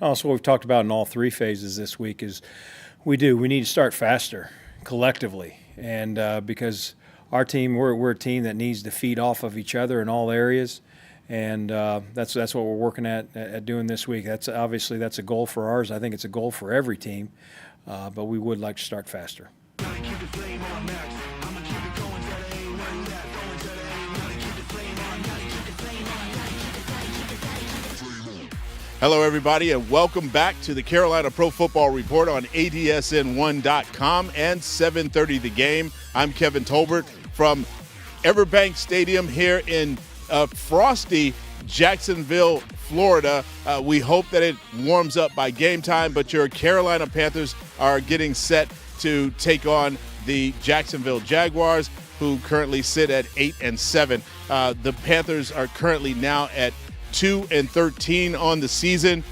Also, what we've talked about in all three phases this week is we need to start faster collectively, and because our team, we're a team that needs to feed off of each other in all areas, and that's what we're working at doing this week. That's a goal for ours. I think it's a goal for every team, but we would like to start faster. Hello, everybody, and welcome back to the Carolina Pro Football Report on ADSN1.com and 730 The Game. I'm Kevin Tolbert from Everbank Stadium here in frosty Jacksonville, Florida. We hope that it warms up by game time, but your Carolina Panthers are getting set to take on the Jacksonville Jaguars, who currently sit at 8-7. The Panthers are currently now at 2-13 on the season,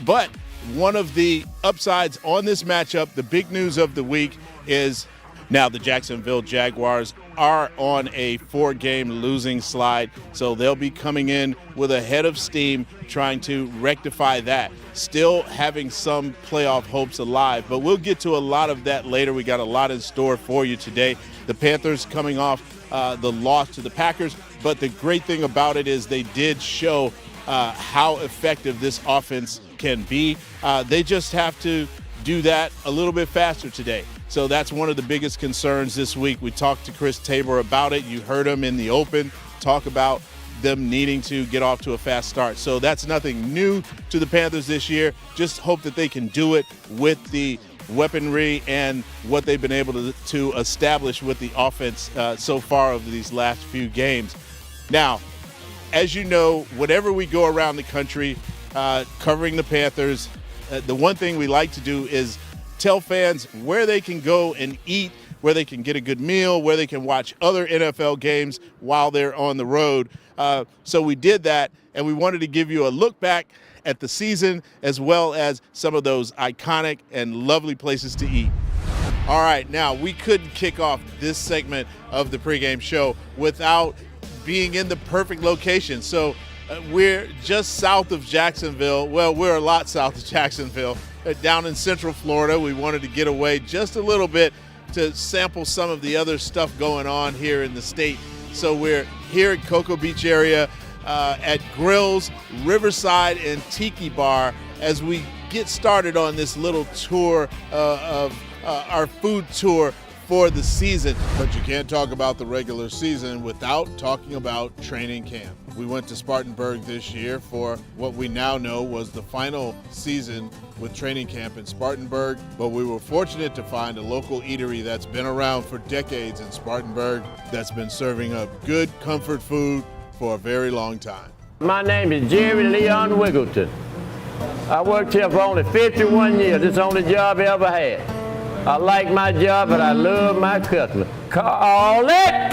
but one of the upsides on this matchup, the big news of the week, is now the Jacksonville Jaguars are on a 4-game losing slide, so they'll be coming in with a head of steam trying to rectify that. Still having some playoff hopes alive, but we'll get to a lot of that later. We got a lot in store for you today. The Panthers coming off the loss to the Packers, but the great thing about it is they did show how effective this offense can be. They just have to do that a little bit faster today. So that's one of the biggest concerns this week. We talked to Chris Tabor about it. You heard him in the open talk about them needing to get off to a fast start. So that's nothing new to the Panthers this year. Just hope that they can do it with the weaponry and what they've been able to establish with the offense so far over these last few games. Now, as you know, whenever we go around the country covering the Panthers, the one thing we like to do is tell fans where they can go and eat, where they can get a good meal, where they can watch other NFL games while they're on the road. So we did that, and we wanted to give you a look back at the season as well as some of those iconic and lovely places to eat. All right, now we couldn't kick off this segment of the pregame show without being in the perfect location. So we're just south of Jacksonville. Well, we're a lot south of Jacksonville, down in Central Florida. We wanted to get away just a little bit to sample some of the other stuff going on here in the state. So we're here at Cocoa Beach area at Grills, Riverside, and Tiki Bar as we get started on this little tour of our food tour for the season. But you can't talk about the regular season without talking about training camp. We went to Spartanburg this year for what we now know was the final season with training camp in Spartanburg, but we were fortunate to find a local eatery that's been around for decades in Spartanburg that's been serving up good comfort food for a very long time. My name is Jerry Leon Wiggleton. I worked here for only 51 years. It's the only job I ever had. I like my job, but I love my customer. Call it!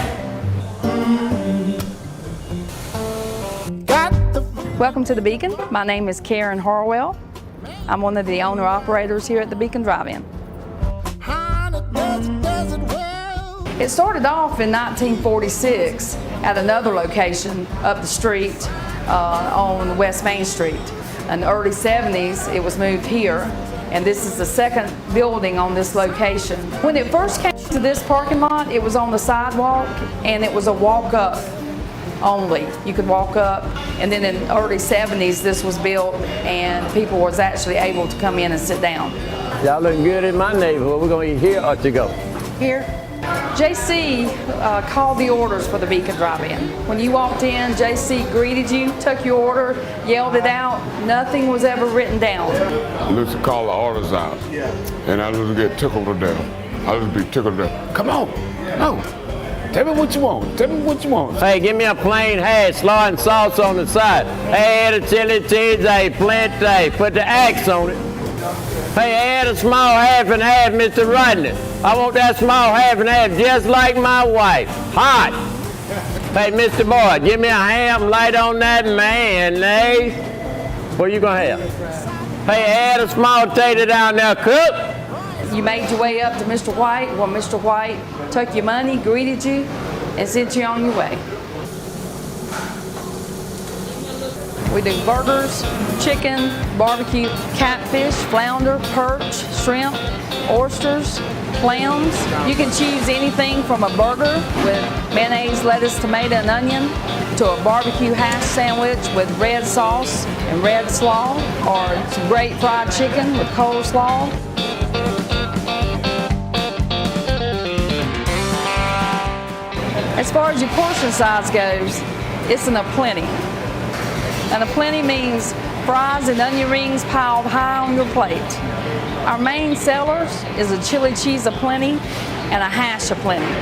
Welcome to the Beacon. My name is Karen Harwell. I'm one of the owner-operators here at the Beacon Drive-In. It started off in 1946 at another location up the street on West Main Street. In the early 70s, it was moved here, and this is the second building on this location. When it first came to this parking lot, it was on the sidewalk, and it was a walk-up only. You could walk up, and then in the early 70s, this was built, and people was actually able to come in and sit down. Y'all looking good in my neighborhood. We're going to eat here or to go? Here. JC called the orders for the Beacon Drive-In. When you walked in, JC greeted you, took your order, yelled it out. Nothing was ever written down. Let's call the orders out, and I just get tickled to death. I just be tickled to death. Come on, come on. Tell me what you want. Tell me what you want. Hey, give me a plain hash, slaw and sauce on the side. Hey, add a chili cheese, a plenty. Put the axe on it. Hey, add a small half and half, Mr. Rodney. I want that small half and half just like my wife. Hot. Hey, Mr. Boyd, give me a ham light on that mayonnaise. What you gonna have? Hey, add a small tater down there, cook. You made your way up to Mr. White. Well, Mr. White took your money, greeted you, and sent you on your way. We do burgers, chicken, barbecue, catfish, flounder, perch, shrimp, oysters, clams. You can choose anything from a burger with mayonnaise, lettuce, tomato, and onion to a barbecue hash sandwich with red sauce and red slaw, or some great fried chicken with coleslaw. As far as your portion size goes, it's an aplenty. An aplenty means fries and onion rings piled high on your plate. Our main sellers is a chili cheese aplenty and a hash aplenty.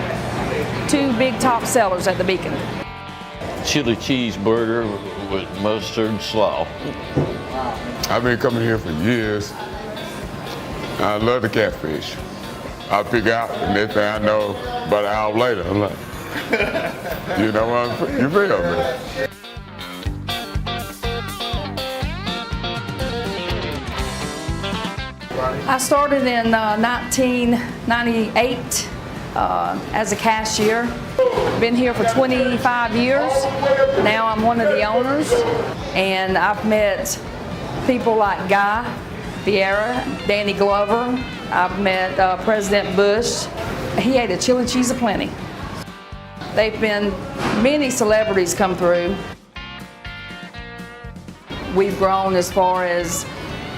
Two big top sellers at the Beacon. Chili cheeseburger with mustard and slaw. I've been coming here for years. I love the catfish. I pick out, and next thing I know, about an hour later, I'm like, you know what? You feel me? I started in 1998 as a cashier. Been here for 25 years. Now I'm one of the owners, and I've met people like Guy Fieri, Danny Glover. I've met President Bush. He ate a chili cheese aplenty. They've been many celebrities come through. We've grown as far as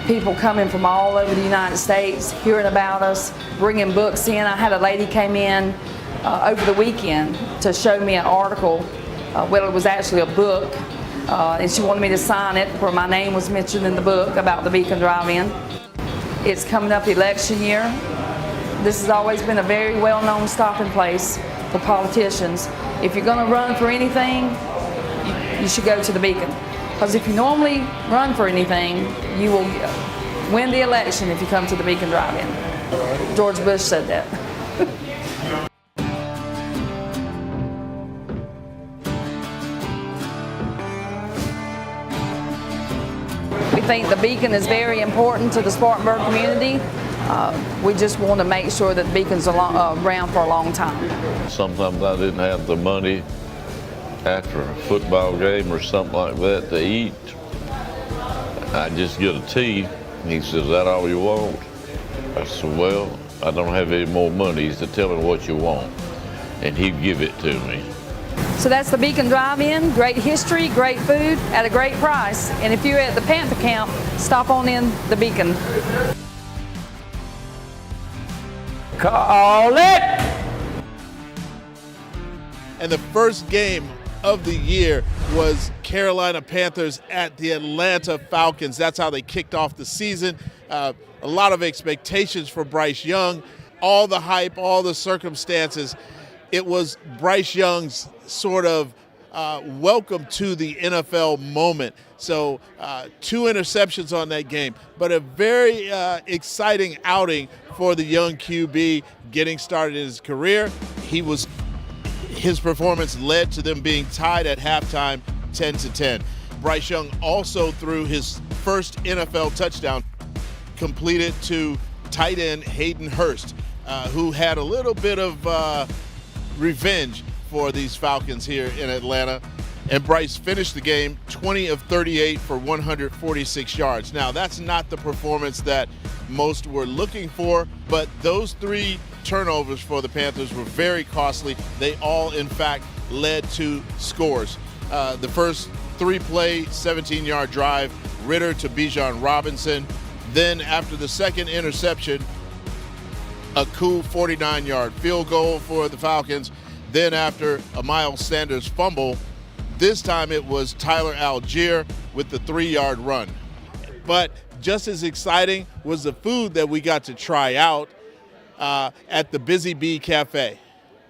people coming from all over the United States, hearing about us, bringing books in. I had a lady came in over the weekend to show me an article. Well, it was actually a book, and she wanted me to sign it where my name was mentioned in the book about the Beacon Drive-In. It's coming up election year. This has always been a very well-known stopping place for politicians. If you're going to run for anything, you should go to the Beacon. Because if you normally run for anything, you will win the election if you come to the Beacon Drive-In. George Bush said that. We think the Beacon is very important to the Spartanburg community. We just want to make sure that the Beacon's around for a long time. Sometimes I didn't have the money after a football game or something like that to eat. I just get a tea. He says, "Is that all you want?" I said, "Well, I don't have any more money." He said, "Tell me what you want," and he'd give it to me. So that's the Beacon Drive-In. Great history, great food at a great price. And if you're at the Panther camp, stop on in the Beacon. Call it! And the first game of the year was Carolina Panthers at the Atlanta Falcons. That's how they kicked off the season. A lot of expectations for Bryce Young, all the hype, all the circumstances. It was Bryce Young's sort of welcome to the NFL moment. So 2 interceptions on that game, but a very exciting outing for the young QB getting started in his career. His performance led to them being tied at halftime 10-10. Bryce Young also threw his first NFL touchdown, completed to tight end Hayden Hurst, who had a little bit of revenge for these Falcons here in Atlanta. And Bryce finished the game 20 of 38 for 146 yards. Now, that's not the performance that most were looking for, but those 3 turnovers for the Panthers were very costly. They all, in fact, led to scores. The first 3-play, 17-yard drive, Ritter to Bijan Robinson. Then after the second interception, a cool 49-yard field goal for the Falcons. Then after a Miles Sanders fumble, this time it was Tyler Algier with the 3-yard run. But just as exciting was the food that we got to try out at the Busy Bee Cafe.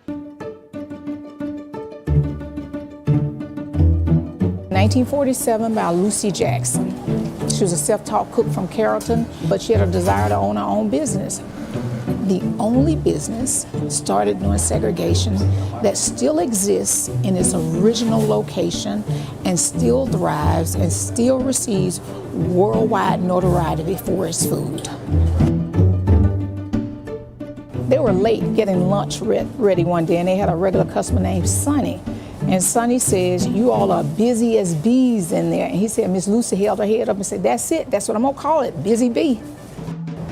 1947 by Lucy Jackson. She was a self-taught cook from Carrollton, but she had a desire to own her own business. The only business started doing segregation that still exists in its original location and still thrives and still receives worldwide notoriety for its food. They were late getting lunch ready one day, and they had a regular customer named Sonny. And Sonny says, you all are busy as bees in there. And he said, Miss Lucy held her head up and said, that's it, that's what I'm gonna call it, Busy Bee.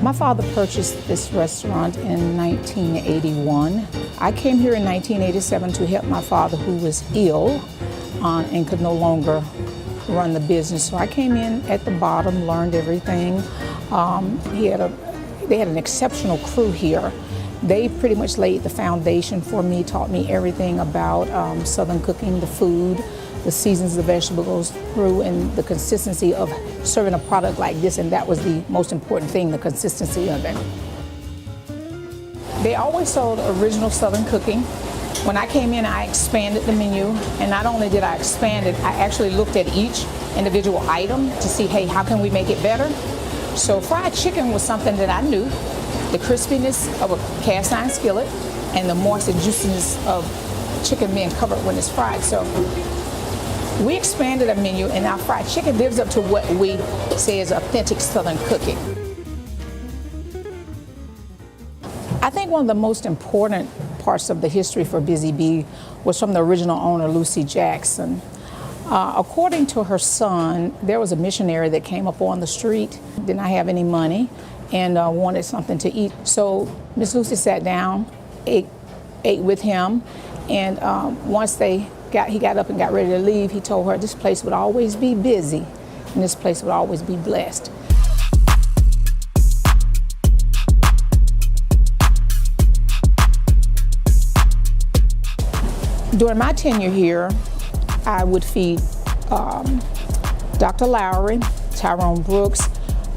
My father purchased this restaurant in 1981. I came here in 1987 to help my father, who was ill and could no longer run the business. So I came in at the bottom, learned everything. They had an exceptional crew here. They pretty much laid the foundation for me, taught me everything about Southern cooking, the food, the seasons the vegetable goes through, and the consistency of serving a product like this, and that was the most important thing, the consistency of it. They always sold original Southern cooking. When I came in, I expanded the menu, and not only did I expand it, I actually looked at each individual item to see, hey, how can we make it better? So fried chicken was something that I knew. The crispiness of a cast iron skillet and the moist and juiciness of chicken being covered when it's fried. So we expanded our menu, and our fried chicken lives up to what we say is authentic Southern cooking. I think one of the most important parts of the history for Busy Bee was from the original owner, Lucy Jackson. According to her son, there was a missionary that came up on the street, did not have any money, and wanted something to eat. So Miss Lucy sat down, ate with him, and once he got up and got ready to leave, he told her this place would always be busy, and this place would always be blessed. During my tenure here, I would feed Dr. Lowry, Tyrone Brooks,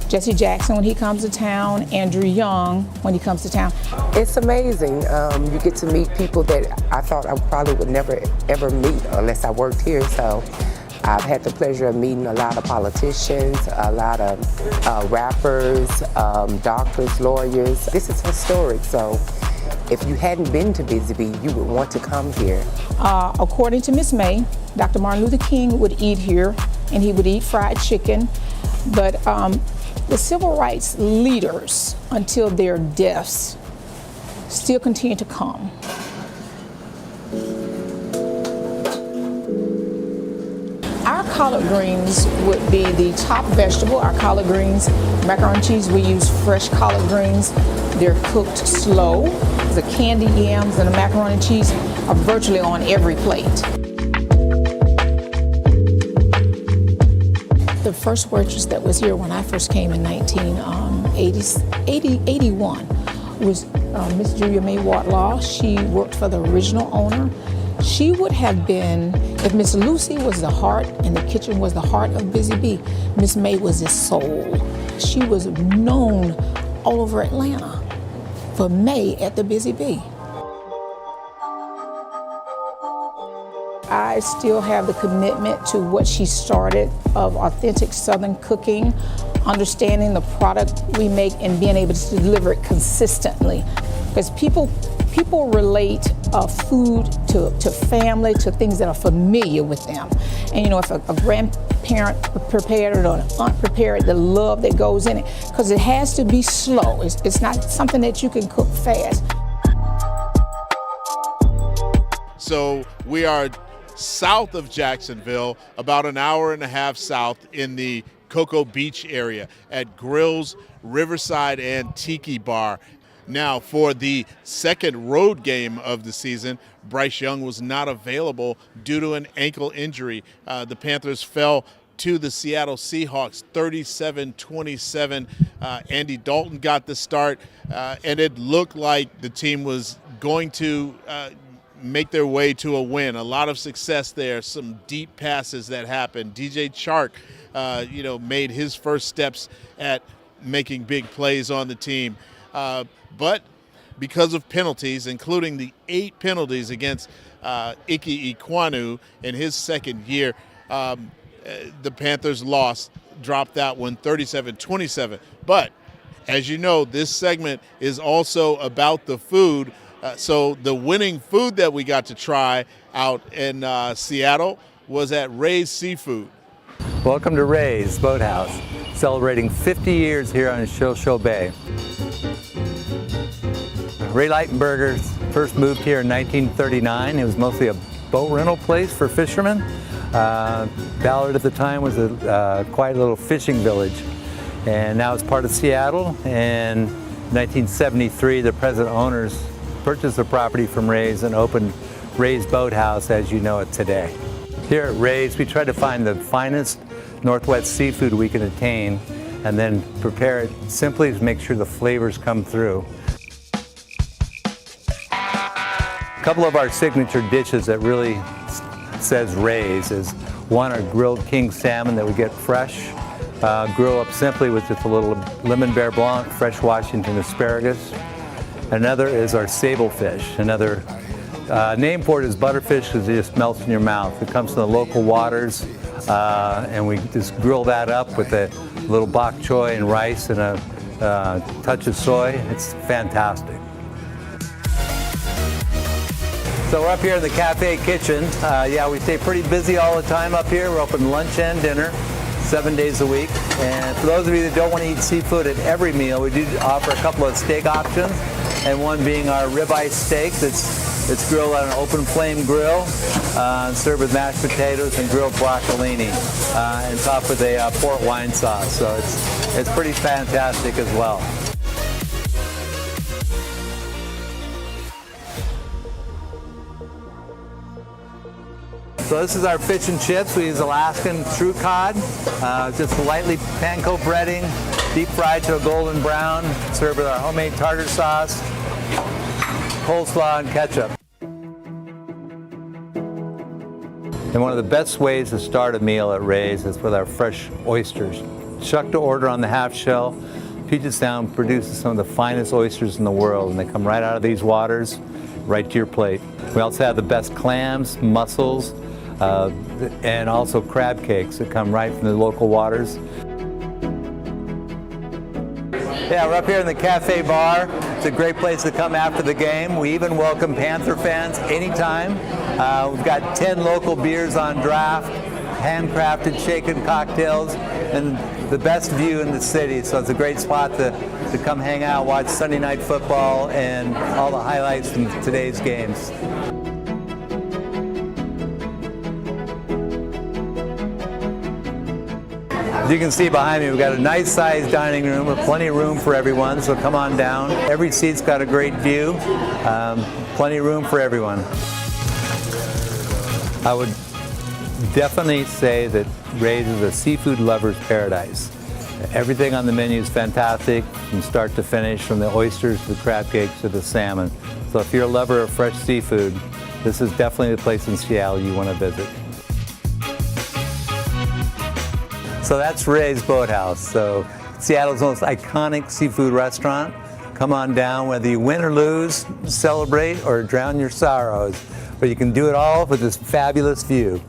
Jesse Jackson when he comes to town, Andrew Young when he comes to town. It's amazing. You get to meet people that I thought I probably would never ever meet unless I worked here. So I've had the pleasure of meeting a lot of politicians, a lot of rappers, doctors, lawyers. This is historic. So if you hadn't been to Busy Bee, you would want to come here. According to Miss May, Dr. Martin Luther King would eat here, and he would eat fried chicken. But the civil rights leaders, until their deaths, still continue to come. Our collard greens would be the top vegetable. Our collard greens, macaroni and cheese, we use fresh collard greens. They're cooked slow. The candied yams and the macaroni and cheese are virtually on every plate. The first waitress that was here when I first came in 1981 was Miss Julia May Wardlaw. She worked for the original owner. She would have been, if Miss Lucy was the heart and the kitchen was the heart of Busy Bee, Miss May was the soul. She was known all over Atlanta for May at the Busy Bee. I still have the commitment to what she started of authentic Southern cooking, understanding the product we make and being able to deliver it consistently. Because people relate food to family, to things that are familiar with them. And you know, if a grandparent prepared it or an aunt prepared it, the love that goes in it, because it has to be slow. It's not something that you can cook fast. So we are south of Jacksonville, about an hour and a half south in the Cocoa Beach area at Grills, Riverside, and Tiki Bar. Now, for the second road game of the season, Bryce Young was not available due to an ankle injury. The Panthers fell to the Seattle Seahawks 37-27. Andy Dalton got the start, and it looked like the team was going to make their way to a win. A lot of success there, some deep passes that happened. DJ Chark, made his first steps at making big plays on the team. But because of penalties, including the 8 penalties against Ike Ekwonu in his second year, the Panthers dropped that one 37-27. But as you know, this segment is also about the food. So the winning food that we got to try out in Seattle was at Ray's Seafood. Welcome to Ray's Boathouse, celebrating 50 years here on Show Bay. Ray Lightenberger first moved here in 1939. It was mostly a boat rental place for fishermen. Ballard at the time was a quiet little fishing village, and now it's part of Seattle. And in 1973, the present owners purchased the property from Ray's and opened Ray's Boathouse as you know it today. Here at Ray's, we try to find the finest Northwest seafood we can attain and then prepare it simply to make sure the flavors come through. A couple of our signature dishes that really says Ray's is one, our grilled king salmon that we get fresh, grill up simply with just a little lemon beurre blanc, fresh Washington asparagus. Another is our sable fish. Another name for it is butterfish because it just melts in your mouth. It comes from the local waters, and we just grill that up with a little bok choy and rice and a touch of soy. It's fantastic. So we're up here in the cafe kitchen. Yeah, we stay pretty busy all the time up here. We're open lunch and dinner, 7 days a week. And for those of you that don't want to eat seafood at every meal, we do offer a couple of steak options, and one being our ribeye steak that's grilled on an open flame grill, served with mashed potatoes and grilled broccolini, and topped with a port wine sauce. So it's pretty fantastic as well. So this is our fish and chips. We use Alaskan true cod, just lightly panko breading, deep fried to a golden brown, served with our homemade tartar sauce, coleslaw, and ketchup. And one of the best ways to start a meal at Ray's is with our fresh oysters. Shuck to order on the half shell. Puget Sound produces some of the finest oysters in the world, and they come right out of these waters, right to your plate. We also have the best clams, mussels, and also crab cakes that come right from the local waters. Yeah, we're up here in the cafe bar. It's a great place to come after the game. We even welcome Panther fans anytime. We've got 10 local beers on draft, handcrafted shaken cocktails, and the best view in the city. So it's a great spot to come hang out, watch Sunday night football, and all the highlights from today's games. As you can see behind me, we've got a nice sized dining room with plenty of room for everyone, so come on down. Every seat's got a great view, plenty of room for everyone. I would definitely say that Ray's is a seafood lover's paradise. Everything on the menu is fantastic from start to finish, from the oysters to the crab cakes to the salmon. So if you're a lover of fresh seafood, this is definitely the place in Seattle you want to visit. So that's Ray's Boathouse. So Seattle's most iconic seafood restaurant. Come on down, whether you win or lose, celebrate or drown your sorrows. But you can do it all with this fabulous view.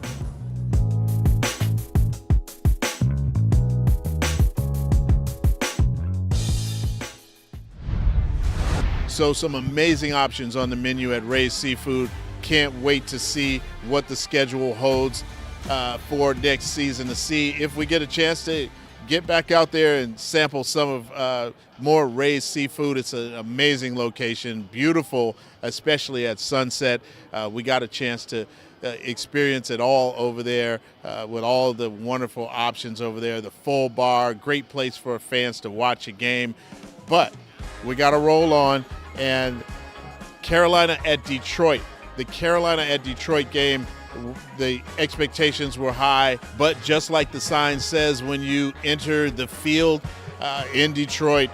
So some amazing options on the menu at Ray's Seafood. Can't wait to see what the schedule holds for next season, to see if we get a chance to get back out there and sample some of more Ray's Seafood. It's an amazing location, beautiful, especially at sunset. We got a chance to experience it all over there with all the wonderful options over there. The full bar, great place for fans to watch a game. But we got to roll on, and Carolina at Detroit. The Carolina at Detroit game, the expectations were high, but just like the sign says when you enter the field in Detroit,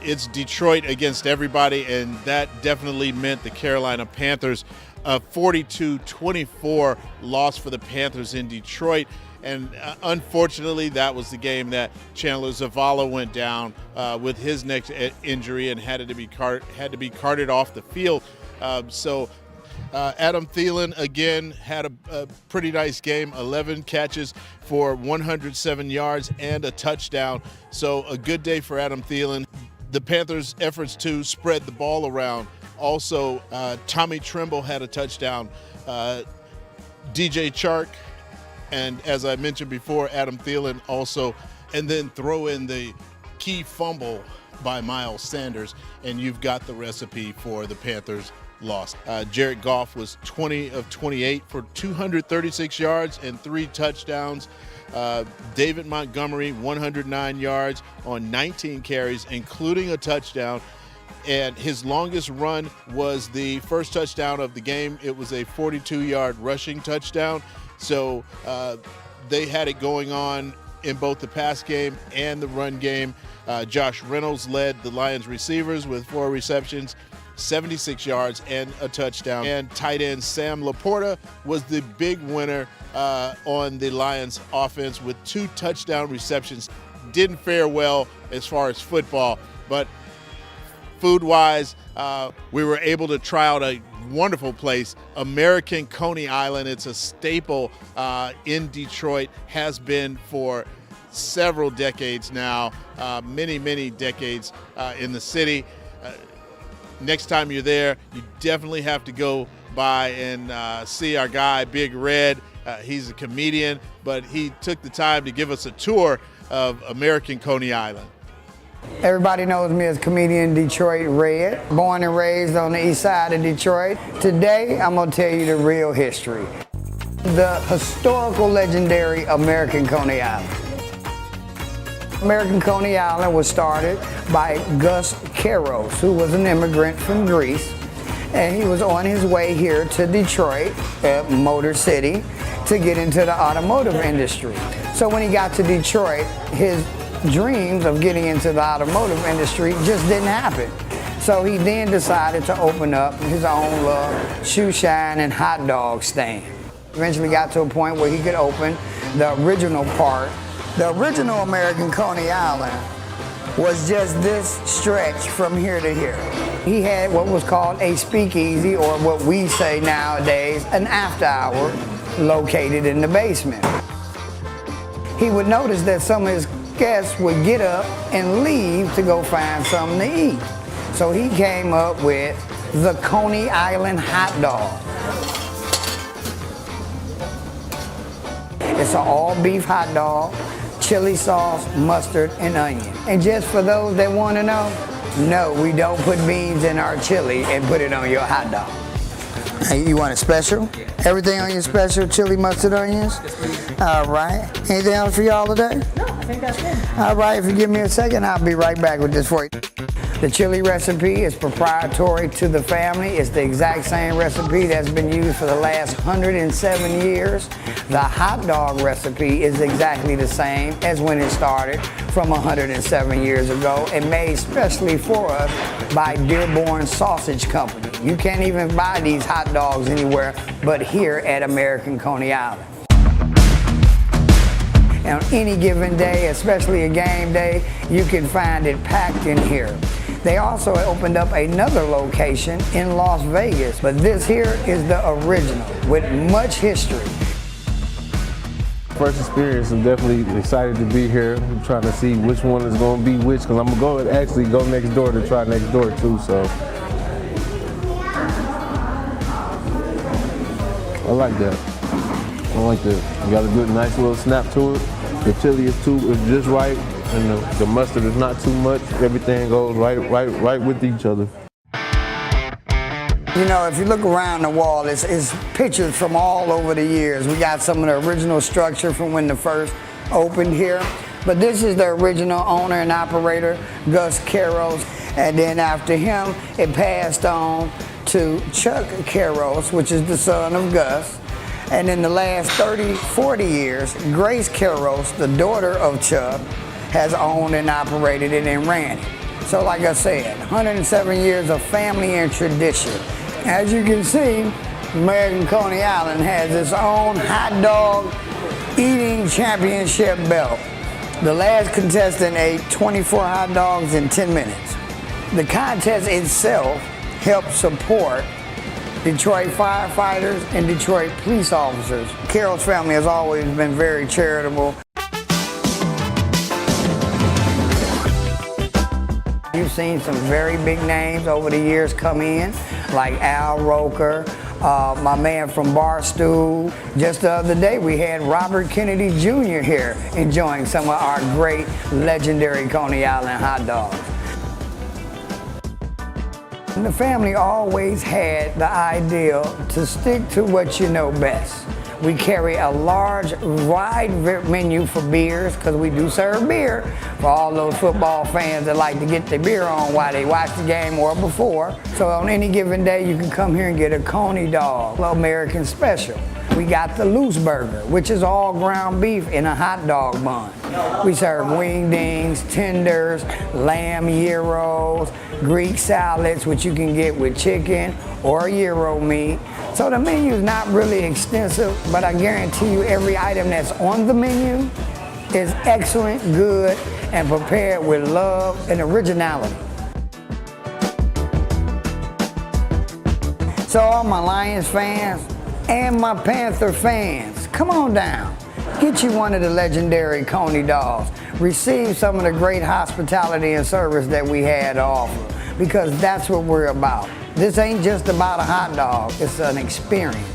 it's Detroit against everybody, and that definitely meant the Carolina Panthers. A 42-24 loss for the Panthers in Detroit, and unfortunately that was the game that Chandler Zavala went down with his neck injury and had to be carted off the field. Adam Thielen, again, had a pretty nice game, 11 catches for 107 yards and a touchdown. So a good day for Adam Thielen. The Panthers' efforts to spread the ball around. Also, Tommy Tremble had a touchdown. DJ Chark, and as I mentioned before, Adam Thielen also. And then throw in the key fumble by Miles Sanders, and you've got the recipe for the Panthers lost. Jared Goff was 20 of 28 for 236 yards and 3 touchdowns. David Montgomery, 109 yards on 19 carries, including a touchdown. And his longest run was the first touchdown of the game. It was a 42-yard rushing touchdown. So they had it going on in both the pass game and the run game. Josh Reynolds led the Lions receivers with 4 receptions, 76 yards, and a touchdown. And tight end Sam Laporta was the big winner on the Lions offense with 2 touchdown receptions. Didn't fare well as far as football, but food-wise, we were able to try out a wonderful place, American Coney Island. It's a staple in Detroit, has been for several decades now, many decades in the city. Next time you're there, you definitely have to go by and see our guy, Big Red. He's a comedian, but he took the time to give us a tour of American Coney Island. Everybody knows me as comedian Detroit Red, born and raised on the east side of Detroit. Today, I'm gonna tell you the real history. The historical, legendary American Coney Island. American Coney Island was started by Gus Caros, who was an immigrant from Greece, and he was on his way here to Detroit, Motor City, to get into the automotive industry. So when he got to Detroit, his dreams of getting into the automotive industry just didn't happen. So he then decided to open up his own little shoe shine and hot dog stand. Eventually got to a point where he could open the original part. The original American Coney Island was just this stretch from here to here. He had what was called a speakeasy, or what we say nowadays, an after hour, located in the basement. He would notice that some of his guests would get up and leave to go find something to eat. So he came up with the Coney Island hot dog. It's an all beef hot dog, chili sauce, mustard, and onion. And just for those that want to know, no, we don't put beans in our chili and put it on your hot dog. Hey, you want it special? Everything on your special, chili, mustard, onions? All right. Anything else for y'all today? No, I think that's good. All right, if you give me a second, I'll be right back with this for you. The chili recipe is proprietary to the family. It's the exact same recipe that's been used for the last 107 years. The hot dog recipe is exactly the same as when it started from 107 years ago and made specially for us by Dearborn Sausage Company. You can't even buy these hot dogs anywhere but here at American Coney Island. And on any given day, especially a game day, you can find it packed in here. They also opened up another location in Las Vegas, but this here is the original with much history. First experience, I'm definitely excited to be here. I'm trying to see which one is going to be which, because I'm going to actually go next door to try next door too, so. I like that. I like that. You got a good, nice little snap to it. The chili is just right, and the mustard is not too much. Everything goes right with each other. You know, if you look around the wall, it's pictures from all over the years. We got some of the original structure from when the first opened here. But this is the original owner and operator, Gus Caros. And then after him, it passed on to Chuck Caros, which is the son of Gus. And in the last 30, 40 years, Grace Caros, the daughter of Chuck, has owned and operated it and ran it. So like I said, 107 years of family and tradition. As you can see, American Coney Island has its own hot dog eating championship belt. The last contestant ate 24 hot dogs in 10 minutes. The contest itself helped support Detroit firefighters and Detroit police officers. Carol's family has always been very charitable. You've seen some very big names over the years come in, like Al Roker, my man from Barstool. Just the other day, we had Robert Kennedy Jr. here enjoying some of our great legendary Coney Island hot dogs. The family always had the ideal to stick to what you know best. We carry a large, wide menu for beers, because we do serve beer for all those football fans that like to get their beer on while they watch the game or before. So on any given day, you can come here and get a Coney dog, American special. We got the loose burger, which is all ground beef in a hot dog bun. We serve wingdings, tenders, lamb gyros, Greek salads, which you can get with chicken or gyro meat. So the menu is not really extensive, but I guarantee you every item that's on the menu is excellent, good, and prepared with love and originality. So all my Lions fans and my Panther fans, come on down. Get you one of the legendary Coney dogs. Receive some of the great hospitality and service that we had to offer, because that's what we're about. This ain't just about a hot dog, it's an experience.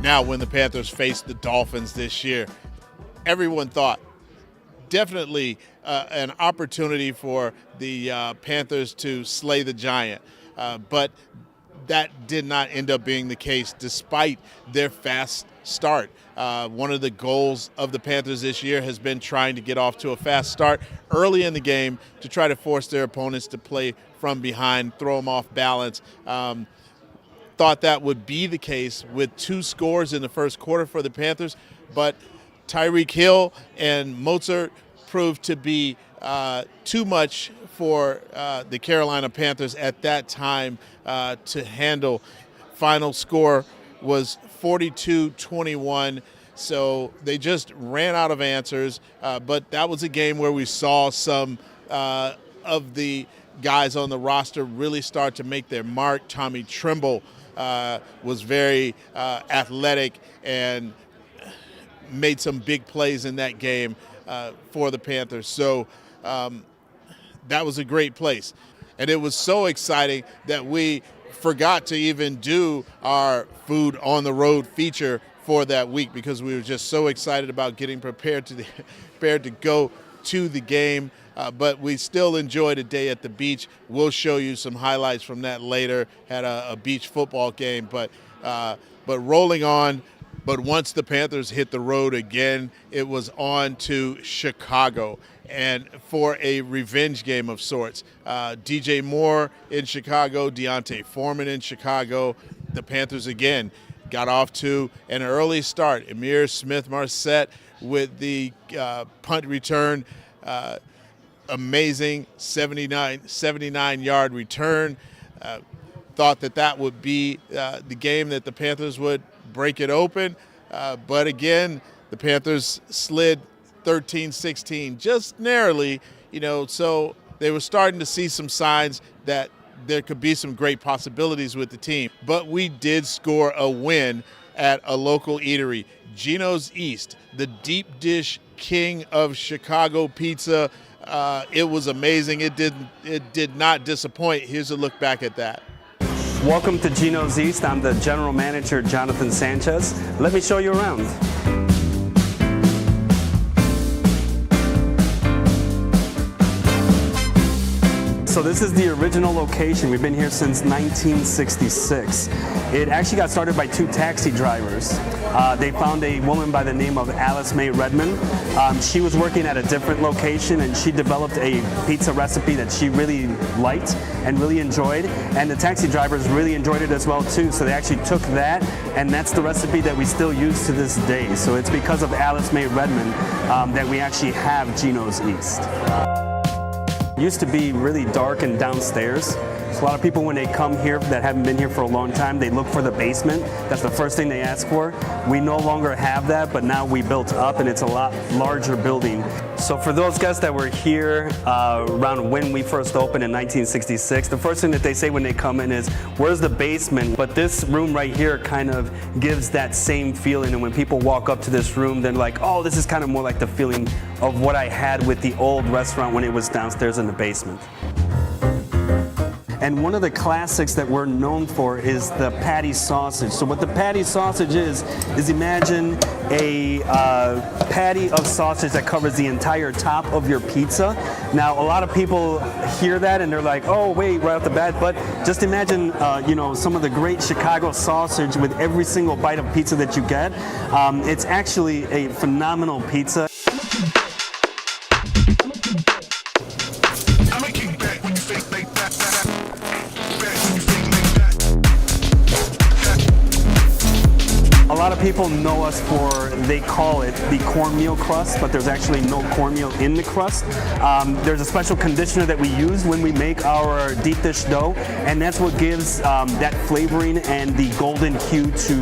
Now, when the Panthers faced the Dolphins this year, everyone thought definitely an opportunity for the Panthers to slay the giant, but that did not end up being the case despite their fast start. One of the goals of the Panthers this year has been trying to get off to a fast start early in the game to try to force their opponents to play from behind, throw them off balance. Thought that would be the case with 2 scores in the first quarter for the Panthers, but Tyreek Hill and Mozart proved to be too much for the Carolina Panthers at that time to handle. Final score was 42-21, so they just ran out of answers, but that was a game where we saw some of the guys on the roster really start to make their mark. Tommy Tremble was very athletic and made some big plays in that game for the Panthers. So that was a great place. And it was so exciting that we forgot to even do our food on the road feature for that week, because we were just so excited about getting prepared to go to the game. But we still enjoyed a day at the beach. We'll show you some highlights from that later. Had a beach football game, but rolling on. But once the Panthers hit the road again, it was on to Chicago, and for a revenge game of sorts. DJ Moore in Chicago, Deontay Foreman in Chicago. The Panthers again got off to an early start. Emir Smith-Marset with the punt return. Amazing 79-yard return. Thought that would be the game that the Panthers would break it open. But again, the Panthers slid 13-16, just narrowly, so they were starting to see some signs that there could be some great possibilities with the team. But we did score a win at a local eatery, Gino's East, the deep dish king of Chicago pizza. It was amazing. It did not disappoint. Here's a look back at that. Welcome to Gino's East. I'm the general manager, Jonathan Sanchez. Let me show you around. So this is the original location. We've been here since 1966. It actually got started by 2 taxi drivers. They found a woman by the name of Alice Mae Redmond. She was working at a different location, and she developed a pizza recipe that she really liked and really enjoyed. And the taxi drivers really enjoyed it as well too. So they actually took that, and that's the recipe that we still use to this day. So it's because of Alice Mae Redmond that we actually have Gino's East. Used to be really dark and downstairs. So a lot of people, when they come here that haven't been here for a long time, they look for the basement. That's the first thing they ask for. We no longer have that, but now we built up, and it's a lot larger building. So for those guests that were here around when we first opened in 1966, the first thing that they say when they come in is, where's the basement? But this room right here kind of gives that same feeling, and when people walk up to this room, they're like, oh, this is kind of more like the feeling of what I had with the old restaurant when it was downstairs in the basement. And one of the classics that we're known for is the patty sausage. So what the patty sausage is imagine a patty of sausage that covers the entire top of your pizza. Now, a lot of people hear that and they're like, oh, wait, right off the bat. But just imagine, some of the great Chicago sausage with every single bite of pizza that you get. It's actually a phenomenal pizza. A lot of people know us for, they call it the cornmeal crust, but there's actually no cornmeal in the crust. There's a special conditioner that we use when we make our deep dish dough, and that's what gives that flavoring and the golden hue to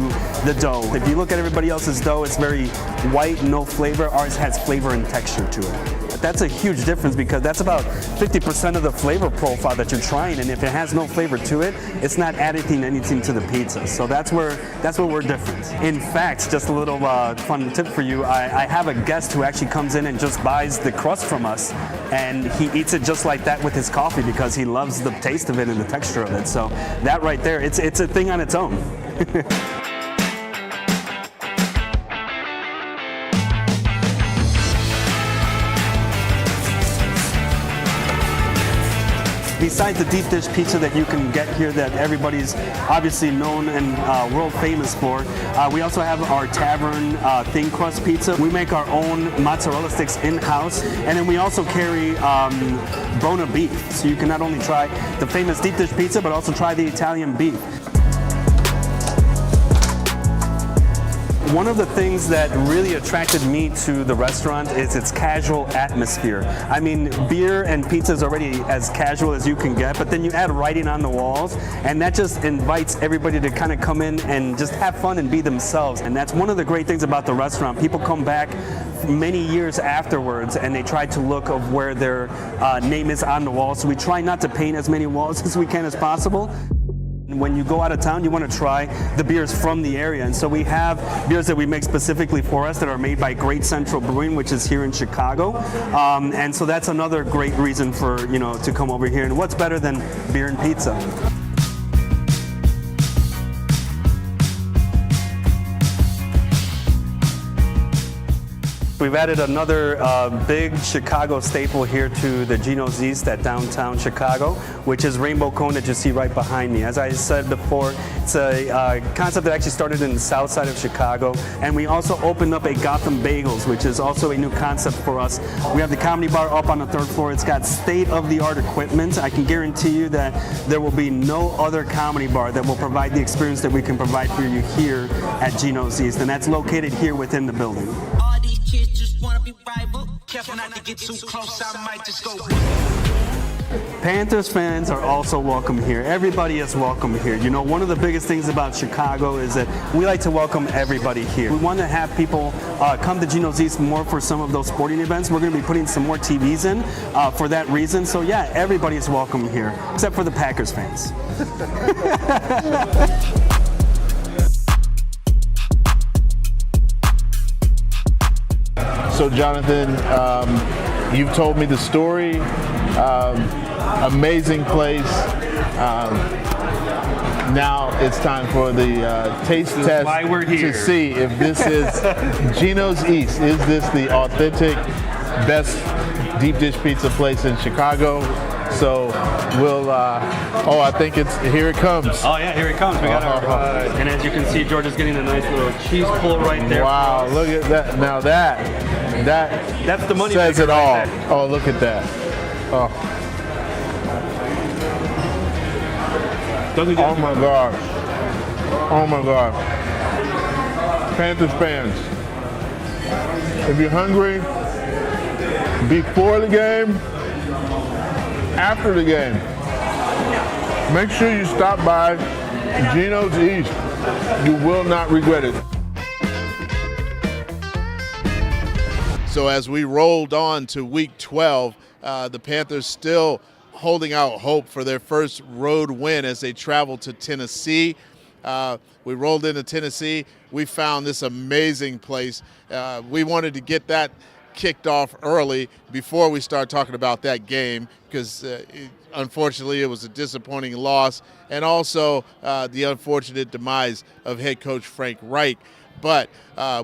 the dough. If you look at everybody else's dough, it's very white, no flavor. Ours has flavor and texture to it. That's a huge difference because that's about 50% of the flavor profile that you're trying, and if it has no flavor to it, it's not adding anything to the pizza. So that's where we're different. In fact, just a little fun tip for you, I have a guest who actually comes in and just buys the crust from us, and he eats it just like that with his coffee because he loves the taste of it and the texture of it. So that right there, it's a thing on its own. Besides the deep dish pizza that you can get here that everybody's obviously known and world famous for, we also have our tavern thin crust pizza. We make our own mozzarella sticks in-house, and then we also carry Bona beef. So you can not only try the famous deep dish pizza, but also try the Italian beef. One of the things that really attracted me to the restaurant is its casual atmosphere. I mean, beer and pizza is already as casual as you can get, but then you add writing on the walls, and that just invites everybody to kind of come in and just have fun and be themselves. And that's one of the great things about the restaurant. People come back many years afterwards and they try to look of where their name is on the wall. So we try not to paint as many walls as we can as possible. When you go out of town, you want to try the beers from the area. And so we have beers that we make specifically for us that are made by Great Central Brewing, which is here in Chicago. And so that's another great reason for, to come over here. And what's better than beer and pizza? We've added another big Chicago staple here to the Gino's East at downtown Chicago, which is Rainbow Cone that you see right behind me. As I said before, it's a concept that actually started in the south side of Chicago, and we also opened up a Gotham Bagels, which is also a new concept for us. We have the comedy bar up on the third floor. It's got state-of-the-art equipment. I can guarantee you that there will be no other comedy bar that will provide the experience that we can provide for you here at Gino's East, and that's located here within the building. Kids just wanna be rival. Careful not to get too close, I might just go. Panthers fans are also welcome here. Everybody is welcome here. One of the biggest things about Chicago is that we like to welcome everybody here. We want to have people come to Gino's East more for some of those sporting events. We're going to be putting some more TVs in for that reason. So yeah, everybody is welcome here, except for the Packers fans. So Jonathan, you've told me the story. Amazing place. Now it's time for the taste test to see if this is Gino's East. Is this the authentic, best deep dish pizza place in Chicago? So we'll, I think here it comes. Oh yeah, here it comes. We got our, and as you can see, George is getting a nice little cheese pull right there. Wow, look at that. Now that's the money says it all. right there. Oh, look at that. Oh. Oh my God. Oh my God. Panthers fans, if you're hungry before the game, after the game, make sure you stop by Gino's East. You will not regret it. So as we rolled on to week 12, the Panthers still holding out hope for their first road win as they travel to Tennessee. We rolled into Tennessee. We found this amazing place. We wanted to get that kicked off early before we start talking about that game, because unfortunately it was a disappointing loss, and also the unfortunate demise of head coach Frank Reich. But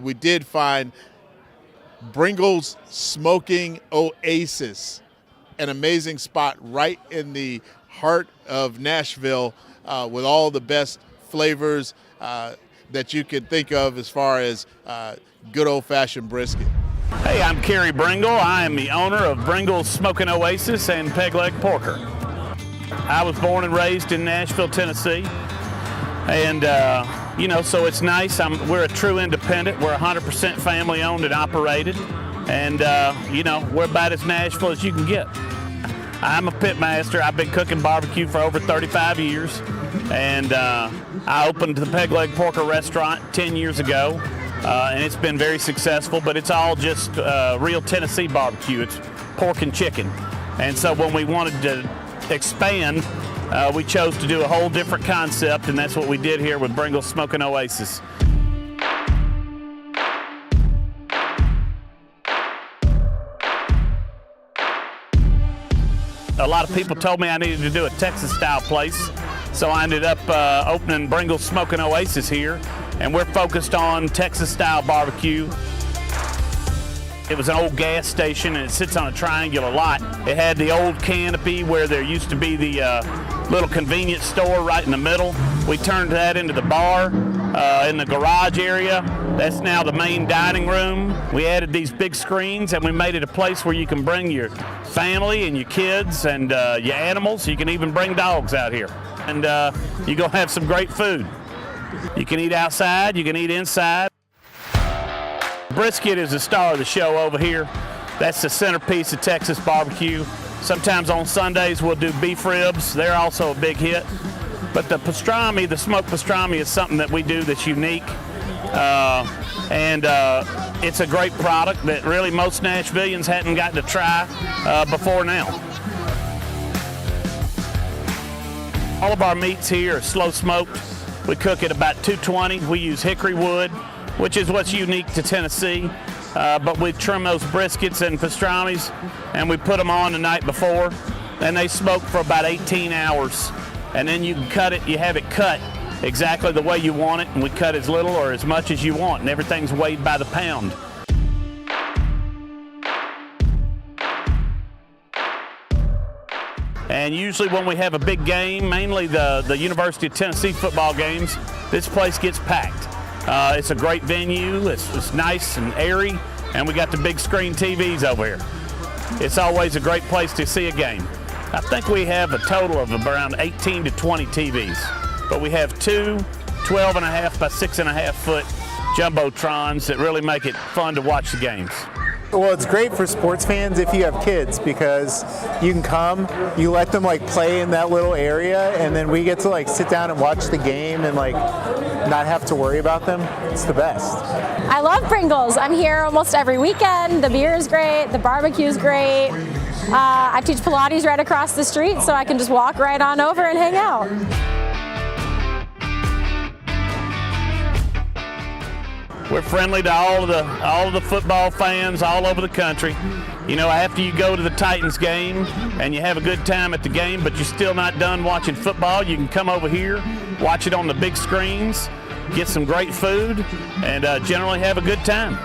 we did find Bringles Smoking Oasis, an amazing spot right in the heart of Nashville, with all the best flavors that you can think of as far as good old-fashioned brisket. Hey, I'm Kerry Bringle. I am the owner of Bringles Smoking Oasis and Peg Leg Porker. I was born and raised in Nashville, Tennessee, and so it's nice. We're a true independent. We're 100% family owned and operated, and we're about as Nashville as you can get. I'm a pit master. I've been cooking barbecue for over 35 years, and I opened the Peg Leg Porker restaurant 10 years ago, and it's been very successful, but it's all just real Tennessee barbecue. It's pork and chicken. And so when we wanted to expand, we chose to do a whole different concept, and that's what we did here with Bringles Smoking Oasis. A lot of people told me I needed to do a Texas-style place, so I ended up opening Bringles Smoking Oasis here, and we're focused on Texas-style barbecue. It was an old gas station, and it sits on a triangular lot. It had the old canopy where there used to be the little convenience store right in the middle. We turned that into the bar in the garage area. That's now the main dining room. We added these big screens, and we made it a place where you can bring your family and your kids and your animals. You can even bring dogs out here, and you're going to have some great food. You can eat outside, you can eat inside. Brisket is the star of the show over here. That's the centerpiece of Texas barbecue. Sometimes on Sundays we'll do beef ribs. They're also a big hit. But the pastrami, the smoked pastrami, is something that we do that's unique. And it's a great product that really most Nashvillians hadn't gotten to try before now. All of our meats here are slow smoked. We cook at about 220. We use hickory wood, which is what's unique to Tennessee. But we trim those briskets and pastrami's, and we put them on the night before, and they smoke for about 18 hours. And then you can cut it, you have it cut exactly the way you want it, and we cut as little or as much as you want, and everything's weighed by the pound. And usually when we have a big game, mainly the University of Tennessee football games, this place gets packed. It's a great venue, it's nice and airy, and we got the big screen TVs over here. It's always a great place to see a game. I think we have a total of around 18 to 20 TVs, but we have two 12.5 by 6.5 foot Jumbotrons that really make it fun to watch the games. Well, it's great for sports fans if you have kids, because you can come, you let them play in that little area, and then we get to sit down and watch the game and not have to worry about them. It's the best. I love Pringles. I'm here almost every weekend. The beer is great, the barbecue is great. I teach Pilates right across the street, so I can just walk right on over and hang out. We're friendly to all of the football fans all over the country. You know, after you go to the Titans game and you have a good time at the game, but you're still not done watching football, you can come over here, watch it on the big screens, get some great food, and generally have a good time.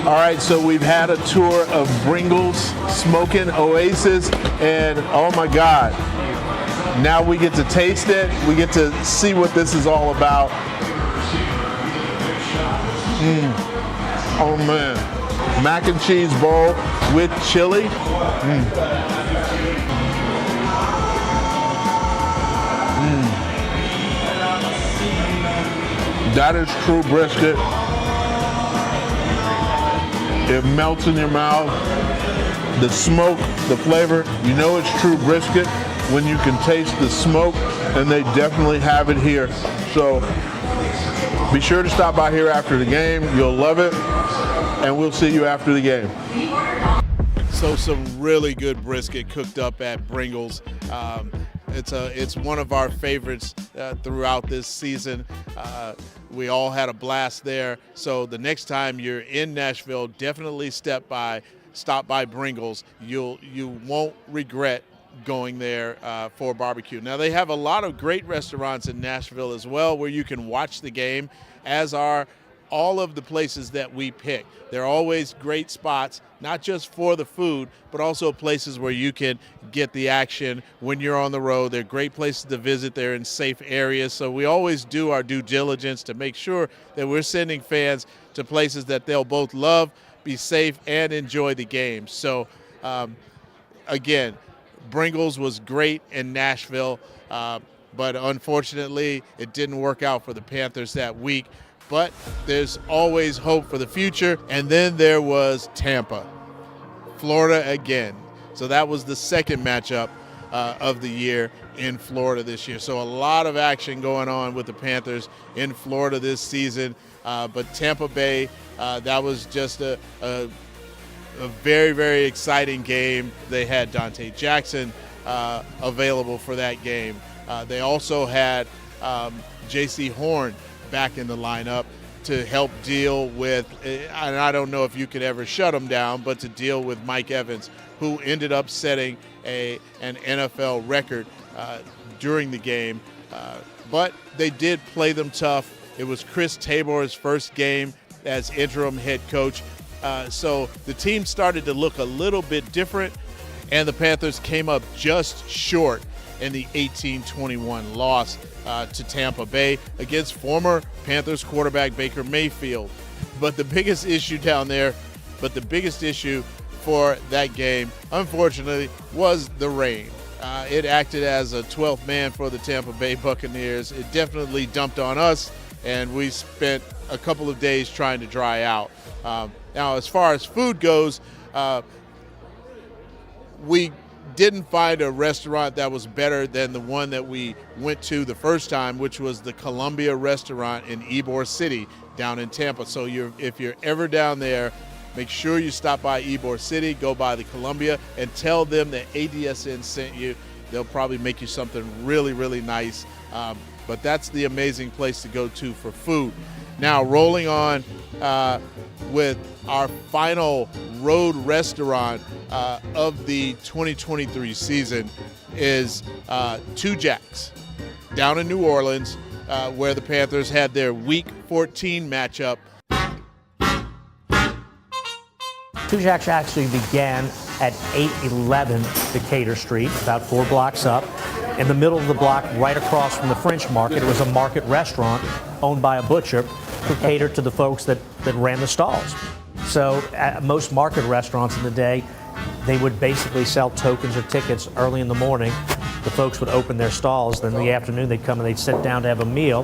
All right, so we've had a tour of Bringles Smoking Oasis, and oh my God, now we get to taste it. We get to see what this is all about. Oh man, mac and cheese bowl with chili. That is true brisket. It melts in your mouth. The smoke, the flavor, you know it's true brisket when you can taste the smoke, and they definitely have it here. So be sure to stop by here after the game. You'll love it, and we'll see you after the game. So some really good brisket cooked up at Bringles. It's one of our favorites throughout this season. We all had a blast there. So the next time you're in Nashville, definitely stop by Bringles. You won't regret going there for barbecue. Now they have a lot of great restaurants in Nashville as well where you can watch the game, as are all of the places that we pick. They're always great spots, not just for the food, but also places where you can get the action when you're on the road. They're great places to visit. They're in safe areas. So we always do our due diligence to make sure that we're sending fans to places that they'll both love, be safe, and enjoy the game. So again, Bringles was great in Nashville, but unfortunately it didn't work out for the Panthers that week. But there's always hope for the future. And then there was Tampa, Florida again. So that was the second matchup of the year in Florida this year. So a lot of action going on with the Panthers in Florida this season. But Tampa Bay, that was just a very, very exciting game. They had Dante Jackson available for that game. They also had J.C. Horn back in the lineup to help deal with, and I don't know if you could ever shut him down, but to deal with Mike Evans, who ended up setting an NFL record during the game. But they did play them tough. It was Chris Tabor's first game as interim head coach. So the team started to look a little bit different, and the Panthers came up just short in the 18-21 loss to Tampa Bay against former Panthers quarterback Baker Mayfield. But the biggest issue for that game, unfortunately, was the rain. It acted as a 12th man for the Tampa Bay Buccaneers. It definitely dumped on us, and we spent a couple of days trying to dry out. Now, as far as food goes, we didn't find a restaurant that was better than the one that we went to the first time, which was the Columbia restaurant in Ybor City down in Tampa. So if you're ever down there, make sure you stop by Ybor City, go by the Columbia, and tell them that ADSN sent you. They'll probably make you something really, really nice. But that's the amazing place to go to for food. Now, rolling on with our final road restaurant of the 2023 season is Two Jacks down in New Orleans, where the Panthers had their Week 14 matchup. Two Jacks actually began at 811 Decatur Street, about 4 blocks up. In the middle of the block, right across from the French Market, it was a market restaurant owned by a butcher who catered to the folks that ran the stalls. So at most market restaurants in the day, they would basically sell tokens or tickets early in the morning. The folks would open their stalls, then in the afternoon they'd come and they'd sit down to have a meal.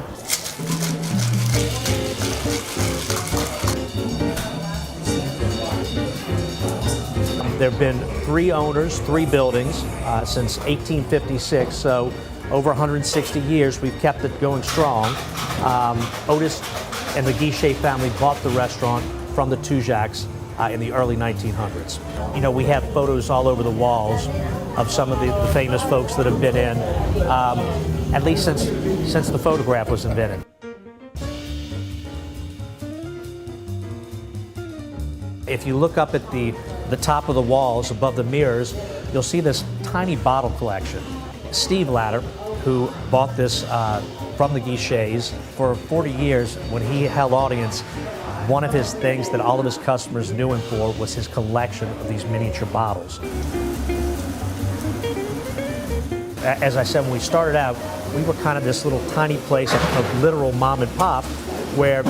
There have been 3 owners, 3 buildings since 1856, so over 160 years we've kept it going strong. Otis and the Guichet family bought the restaurant from the Two Jacks in the early 1900s. You know, we have photos all over the walls of some of the famous folks that have been in, at least since the photograph was invented. If you look up at the top of the walls above the mirrors, you'll see this tiny bottle collection. Steve Latter, who bought this from the Guichets for 40 years, when he held audience, one of his things that all of his customers knew him for was his collection of these miniature bottles. As I said, when we started out, we were kind of this little tiny place of literal mom and pop, where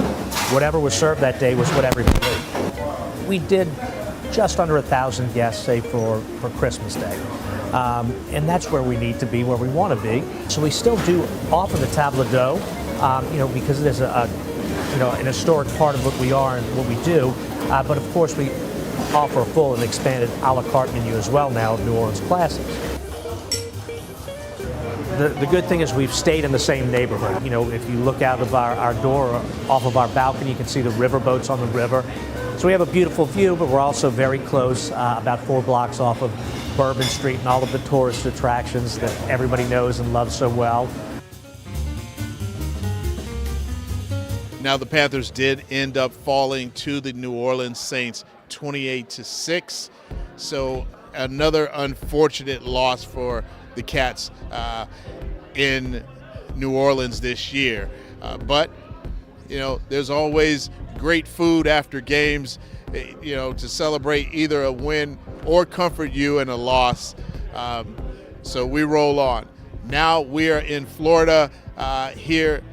whatever was served that day was what everybody ate. We did just under 1,000 guests, say, for Christmas Day. And that's where we need to be, where we want to be. So we still do offer the table d'eau, because it is an historic part of what we are and what we do. But of course, we offer a full and expanded a la carte menu as well now of New Orleans classics. The good thing is we've stayed in the same neighborhood. You know, if you look out of our door, off of our balcony, you can see the river boats on the river. So we have a beautiful view, but we're also very close, about 4 blocks off of Bourbon Street and all of the tourist attractions that everybody knows and loves so well. Now the Panthers did end up falling to the New Orleans Saints 28-6. So another unfortunate loss for the Cats in New Orleans this year. But, you know, there's always great food after games, you know, to celebrate either a win or comfort you in a loss. So we roll on. Now we are in Florida here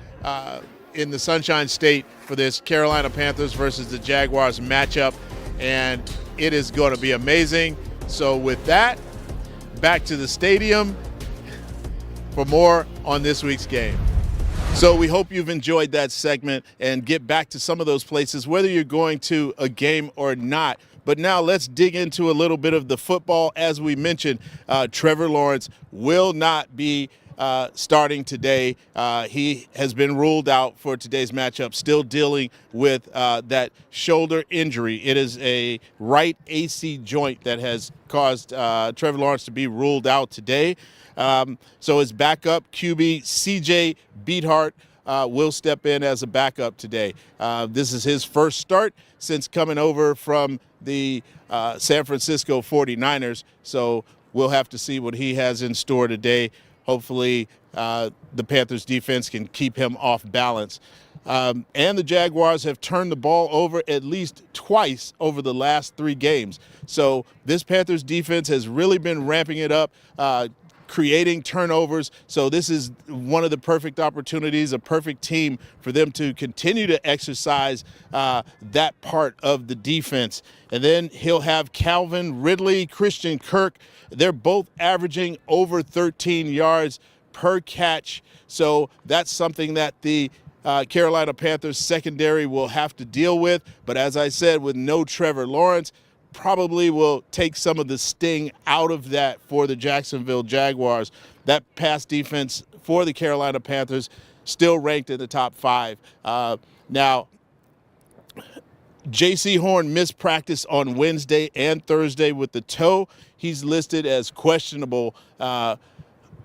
in the Sunshine State for this Carolina Panthers versus the Jaguars matchup, and it is going to be amazing. So with that, back to the stadium for more on this week's game. So we hope you've enjoyed that segment and get back to some of those places, whether you're going to a game or not. But now let's dig into a little bit of the football. As we mentioned, Trevor Lawrence will not be starting today. He has been ruled out for today's matchup, still dealing with that shoulder injury. It is a right AC joint that has caused Trevor Lawrence to be ruled out today. So his backup QB, CJ Beathard, will step in as a backup today. This is his first start since coming over from the San Francisco 49ers. So we'll have to see what he has in store today. Hopefully the Panthers defense can keep him off balance. And the Jaguars have turned the ball over at least twice over the last 3 games. So this Panthers defense has really been ramping it up, creating turnovers. So this is one of the perfect opportunities, a perfect team for them to continue to exercise that part of the defense. And then he'll have Calvin Ridley, Christian Kirk. They're both averaging over 13 yards per catch. So that's something that the Carolina Panthers secondary will have to deal with. But as I said, with no Trevor Lawrence, probably will take some of the sting out of that for the Jacksonville Jaguars. That pass defense for the Carolina Panthers still ranked in the top 5. Now, J.C. Horn missed practice on Wednesday and Thursday with the toe. He's listed as questionable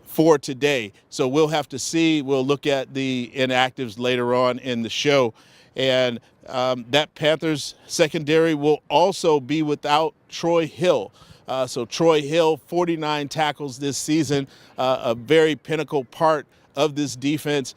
for today. So we'll have to see. We'll look at the inactives later on in the show. And that Panthers secondary will also be without Troy Hill. So Troy Hill, 49 tackles this season, a very pinnacle part of this defense,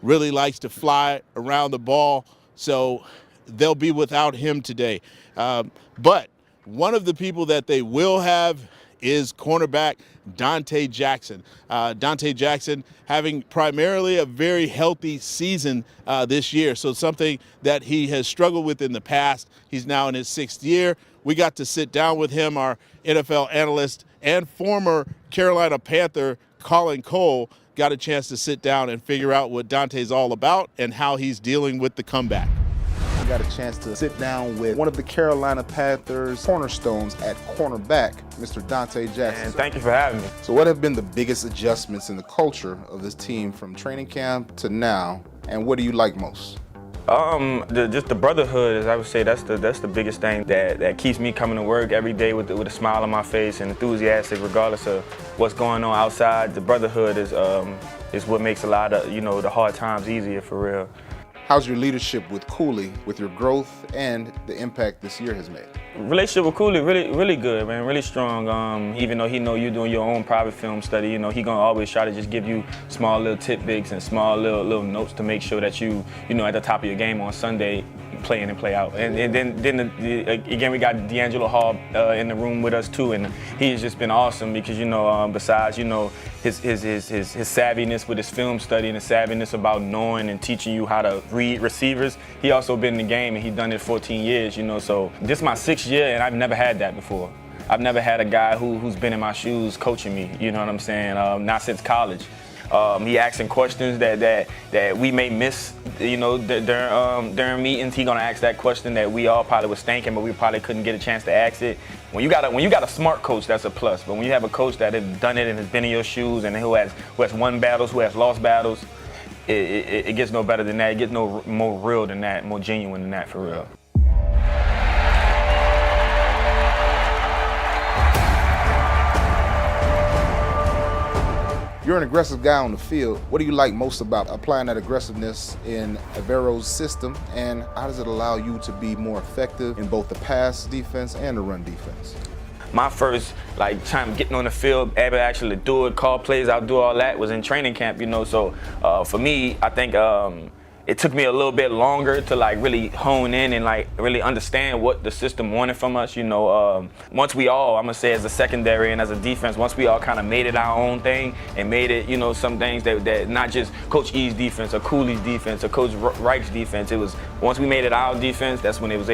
really likes to fly around the ball. So they'll be without him today. But one of the people that they will have is cornerback Dante Jackson. Dante Jackson having primarily a very healthy season this year, so something that he has struggled with in the past. He's now in his 6th year. We got to sit down with him, our NFL analyst and former Carolina Panther Colin Cole got a chance to sit down and figure out what Dante's all about and how he's dealing with the comeback. Got a chance to sit down with one of the Carolina Panthers cornerstones at cornerback, Mr. Dante Jackson. And thank you for having me. So what have been the biggest adjustments in the culture of this team from training camp to now, and what do you like most? Just the brotherhood, as I would say, that's the biggest thing that keeps me coming to work every day with a smile on my face and enthusiastic regardless of what's going on outside. The brotherhood is what makes a lot of, the hard times easier for real. How's your leadership with Cooley, with your growth and the impact this year has made? Relationship with Cooley, really good, man, really strong. Even though he know you're doing your own private film study, he gonna always try to just give you small little tidbits and small little notes to make sure that you at the top of your game on Sunday, play in and play out. And then again, we got D'Angelo Hall in the room with us too, and he's just been awesome because besides his savviness with his film study and his savviness about knowing and teaching you how to read receivers, he also been in the game and he's done it 14 years. So this is my 6th year and I've never had that before. I've never had a guy who's been in my shoes coaching me. You know what I'm saying? Not since college. He asking questions that we may miss, during meetings. He gonna ask that question that we all probably was thinking, but we probably couldn't get a chance to ask it. When you got a smart coach, that's a plus. But when you have a coach that has done it and has been in your shoes and who has won battles, who has lost battles, it gets no better than that. It gets no more real than that, more genuine than that, for real. You're an aggressive guy on the field. What do you like most about applying that aggressiveness in Avero's system, and how does it allow you to be more effective in both the pass defense and the run defense? My first time getting on the field, able to actually do it, call plays, I'll do all that, was in training camp, So for me, I think it took me a little bit longer to really hone in and really understand what the system wanted from us. Once we all, I'm gonna say as a secondary and as a defense, once we all kind of made it our own thing and made it, some things that not just Coach E's defense or Cooley's defense or Coach Reich's defense. It was once we made it our defense, that's when it was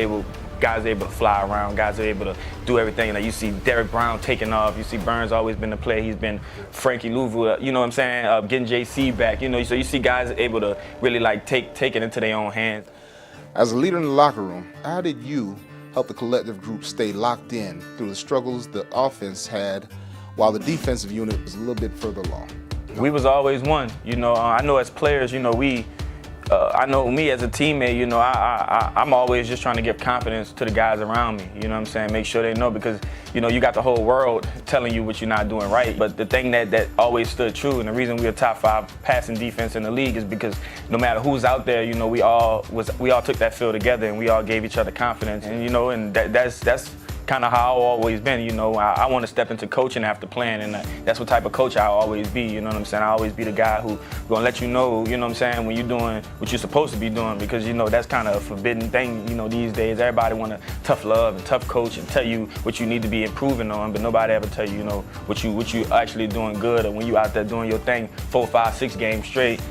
guys are able to fly around, guys are able to do everything. You see Derek Brown taking off, you see Burns always been the play, he's been Frankie Louisville, getting JC back, so you see guys able to really take it into their own hands. As a leader in the locker room, how did you help the collective group stay locked in through the struggles the offense had while the defensive unit was a little bit further along? We was always one, I know as players, I know me as a teammate, I'm always just trying to give confidence to the guys around me, make sure they know, because, you got the whole world telling you what you're not doing right. But the thing that always stood true, and the reason we're a top 5 passing defense in the league, is because no matter who's out there, we all took that field together and we all gave each other confidence, and that's kind of how I've always been. I want to step into coaching after playing, and that's what type of coach I'll always be. I always be the guy who gonna let you know, when you're doing what you're supposed to be doing, because that's kind of a forbidden thing. These days everybody want a tough love and tough coach and tell you what you need to be improving on, but nobody ever tell you, what you actually doing good, or when you out there doing your thing 4, 5, 6 games straight.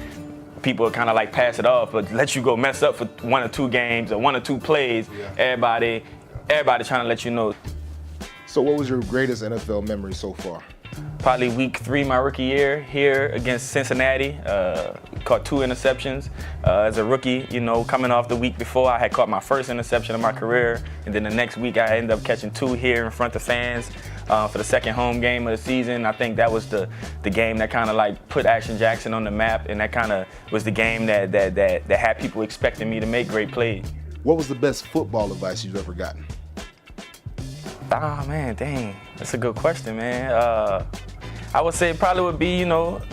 People kind of pass it off, but let you go mess up for 1 or 2 games or 1 or 2 plays. Everybody trying to let you know. So what was your greatest NFL memory so far? Probably week 3 my rookie year here against Cincinnati. Caught 2 interceptions as a rookie. Coming off the week before, I had caught my first interception of my career, and then the next week I ended up catching 2 here in front of fans for the second home game of the season. I think that was the game that kind of put Action Jackson on the map, and that kind of was the game that had people expecting me to make great plays. What was the best football advice you've ever gotten? Oh man, dang, that's a good question, man. I would say it probably would be,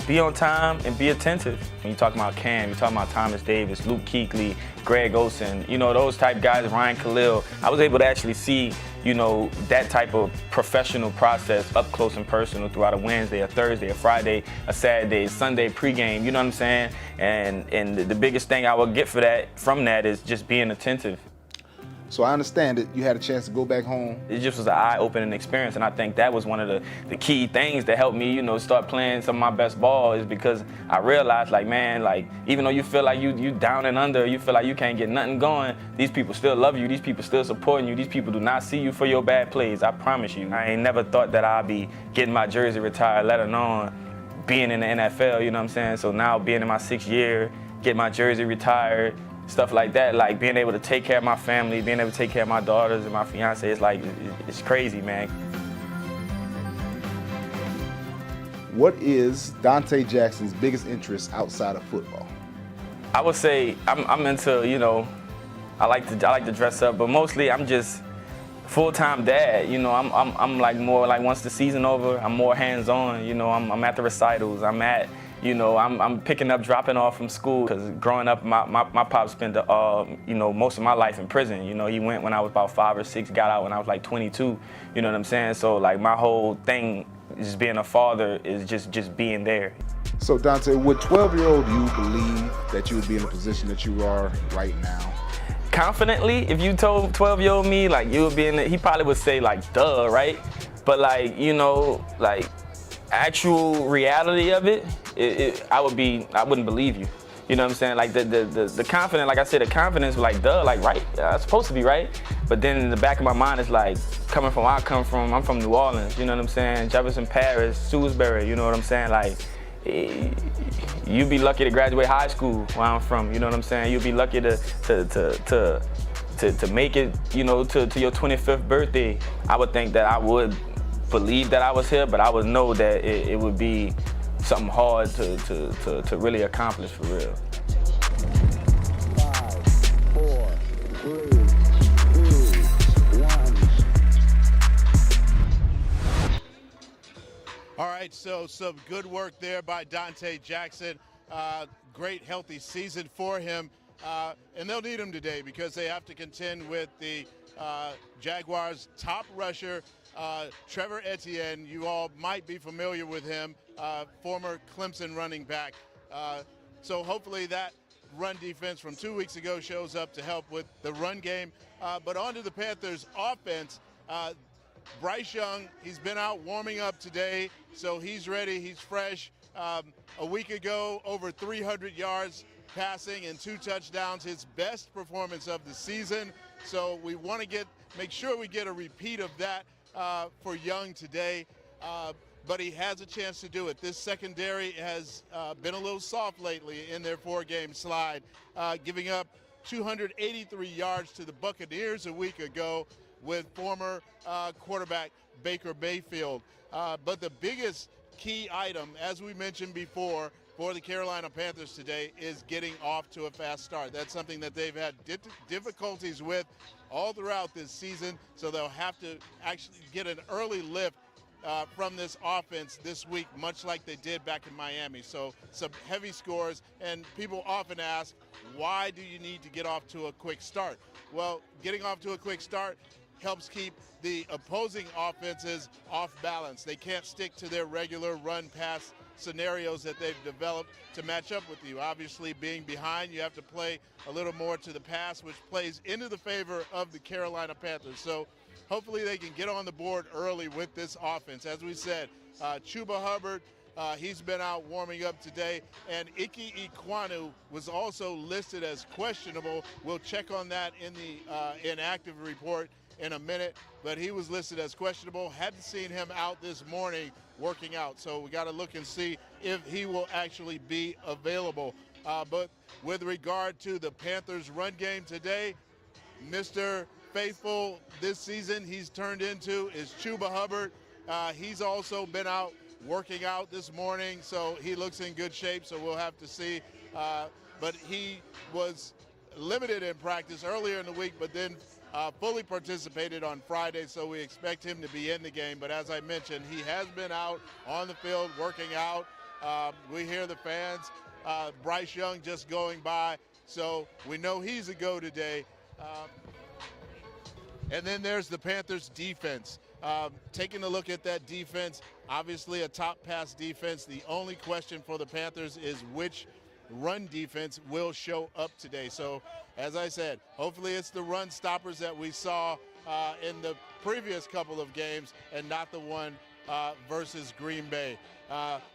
be on time and be attentive. When you talk about Cam, you talking about Thomas Davis, Luke Kuechly, Greg Olsen, those type guys, Ryan Khalil. I was able to actually see, that type of professional process up close and personal throughout a Wednesday, a Thursday, a Friday, a Saturday, a Sunday pregame, you know what I'm saying? And the biggest thing I would get from that is just being attentive. So I understand that you had a chance to go back home. It just was an eye-opening experience, and I think that was one of the key things that helped me, start playing some of my best ball, is because I realized, even though you feel like you down and under, you feel like you can't get nothing going, these people still love you, these people still supporting you, these people do not see you for your bad plays, I promise you. I ain't never thought that I'd be getting my jersey retired, let alone being in the NFL, you know what I'm saying? So now being in my 6th year, get my jersey retired, stuff like that, being able to take care of my family, being able to take care of my daughters and my fiance, it's crazy, man. What is Dante Jackson's biggest interest outside of football? I would say I'm into, I like to dress up, but mostly I'm just full-time dad. I'm more once the season over, I'm more hands-on. I'm at the recitals. I'm picking up, dropping off from school, because growing up, my pop spent most of my life in prison. He went when I was about 5 or 6, got out when I was 22. You know what I'm saying? So my whole thing, just being a father, is just being there. So Dante, would 12-year-old you believe that you would be in the position that you are right now? Confidently, if you told 12-year-old me you would be in it, he probably would say duh, right? But actual reality of it, I wouldn't believe you. You know what I'm saying? The confidence, like I said, the confidence was duh, right, it's supposed to be right. But then in the back of my mind, it's coming from where I come from, I'm from New Orleans, you know what I'm saying? Jefferson Parish, Salisbury, you know what I'm saying? You'd be lucky to graduate high school where I'm from, you know what I'm saying? You'd be lucky to make it, to your 25th birthday. I would think that I would believe that I was here, but I would know that it would be something hard to really accomplish for real. 5, 4, 3, 2, 1. All right, so some good work there by Dante Jackson. Great, healthy season for him. And they'll need him today because they have to contend with the Jaguars' top rusher, Trevor Etienne. You all might be familiar with him, former Clemson running back. So hopefully that run defense from 2 weeks ago shows up to help with the run game. But on to the Panthers' offense. Bryce Young, he's been out warming up today, so he's ready, he's fresh. A week ago, over 300 yards passing and 2 touchdowns, his best performance of the season. So we want to make sure we get a repeat of that for Young today. But he has a chance to do it. This secondary has been a little soft lately in their 4-game slide, giving up 283 yards to the Buccaneers a week ago with former quarterback Baker Mayfield. But the biggest key item, as we mentioned before, for the Carolina Panthers today is getting off to a fast start. That's something that they've had difficulties with all throughout this season, so they'll have to actually get an early lift from this offense this week, much like they did back in Miami. So some heavy scores, and people often ask, why do you need to get off to a quick start? Well, getting off to a quick start helps keep the opposing offenses off balance. They can't stick to their regular run-pass scenarios that they've developed to match up with you. Obviously, being behind, you have to play a little more to the pass, which plays into the favor of the Carolina Panthers. So hopefully they can get on the board early with this offense. As we said, Chuba Hubbard, he's been out warming up today, and Ike Ekwonu was also listed as questionable. We'll check on that in the inactive report in a minute, but he was listed as questionable. Hadn't seen him out this morning working out, so we got to look and see if he will actually be available. But with regard to the Panthers' run game today, Mr. Faithful this season he's turned into is Chuba Hubbard. He's also been out working out this morning, so he looks in good shape, so we'll have to see. But he was limited in practice earlier in the week, but then fully participated on Friday, so we expect him to be in the game. But as I mentioned, he has been out on the field working out. We hear the fans. Bryce Young just going by, so we know he's a go today. And then there's the Panthers defense. Taking a look at that defense, obviously a top pass defense. The only question for the Panthers is which run defense will show up today. So as I said, hopefully it's the run stoppers that we saw in the previous couple of games and not the one versus Green Bay.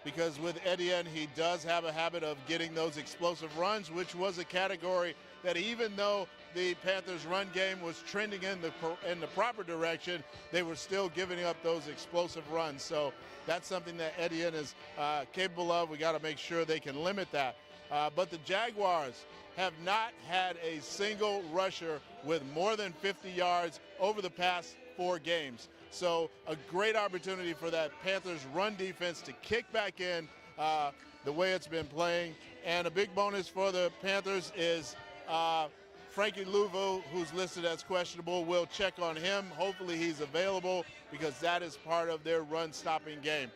Because with Etienne, he does have a habit of getting those explosive runs, which was a category that even though the Panthers' run game was trending in the proper direction, they were still giving up those explosive runs. So that's something that Etienne is capable of. We got to make sure they can limit that. But the Jaguars have not had a single rusher with more than 50 yards over the past 4 games. So a great opportunity for that Panthers run defense to kick back in the way it's been playing. And a big bonus for the Panthers is Frankie Louveau, who's listed as questionable. We'll check on him. Hopefully he's available because that is part of their run-stopping game.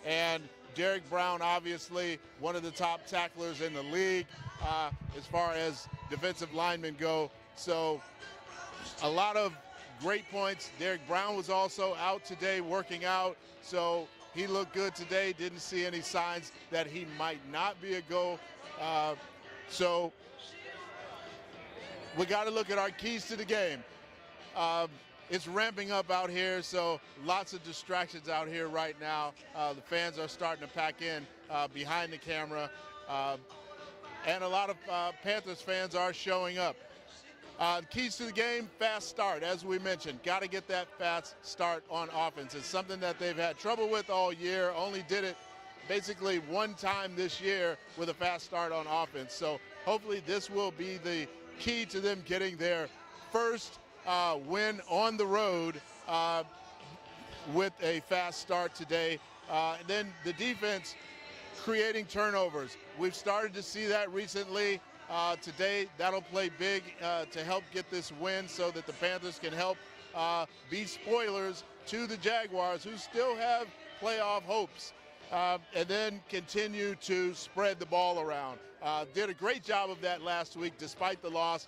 And Derek Brown, obviously one of the top tacklers in the league as far as defensive linemen go. So a lot of great points. Derek Brown was also out today working out, so he looked good today. Didn't see any signs that he might not be a go. So we got to look at our keys to the game. It's ramping up out here, so lots of distractions out here right now. The fans are starting to pack in behind the camera, and a lot of Panthers fans are showing up. Keys to the game, fast start. As we mentioned, got to get that fast start on offense. It's something that they've had trouble with all year, only did it basically one time this year with a fast start on offense. So hopefully this will be the key to them getting their first win on the road with a fast start today. And then the defense creating turnovers. We've started to see that recently. Today, that'll play big to help get this win so that the Panthers can help be spoilers to the Jaguars, who still have playoff hopes. And then continue to spread the ball around. Did a great job of that last week despite the loss.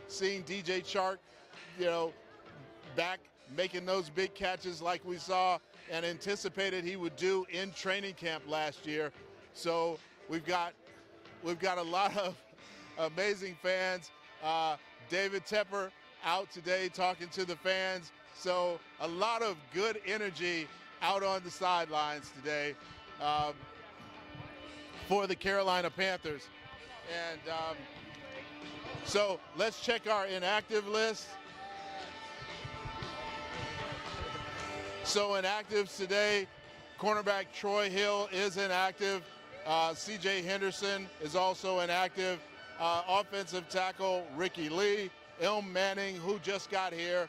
Seeing DJ Chark, back making those big catches like we saw and anticipated he would do in training camp last year. So we've got a lot of amazing fans. David Tepper out today talking to the fans. So a lot of good energy out on the sidelines today for the Carolina Panthers. And so let's check our inactive list. So inactives today, cornerback Troy Hill is inactive. C.J. Henderson is also inactive. Offensive tackle Ricky Lee. Elm Manning, who just got here,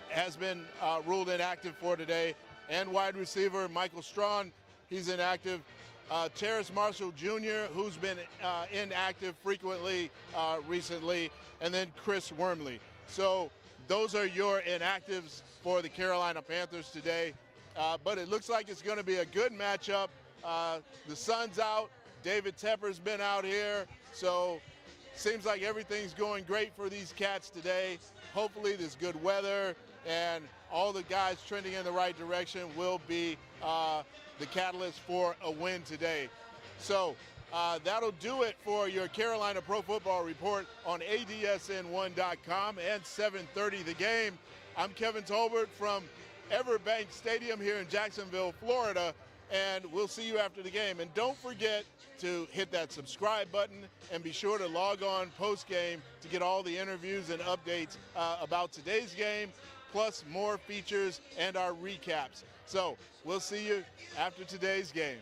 has been ruled inactive for today. And wide receiver Michael Strawn, he's inactive. Terrace Marshall Jr., who's been inactive frequently recently. And then Chris Wormley. So those are your inactives for the Carolina Panthers today. But it looks like it's going to be a good matchup. The sun's out. David Tepper's been out here. So seems like everything's going great for these Cats today. Hopefully there's good weather and all the guys trending in the right direction will be the catalyst for a win today. So that'll do it for your Carolina Pro Football Report on ADSN1.com and 7:30 The Game. I'm Kevin Tolbert from Everbank Stadium here in Jacksonville, Florida, and we'll see you after the game. And don't forget to hit that subscribe button and be sure to log on post-game to get all the interviews and updates about today's game, plus more features and our recaps. So we'll see you after today's game.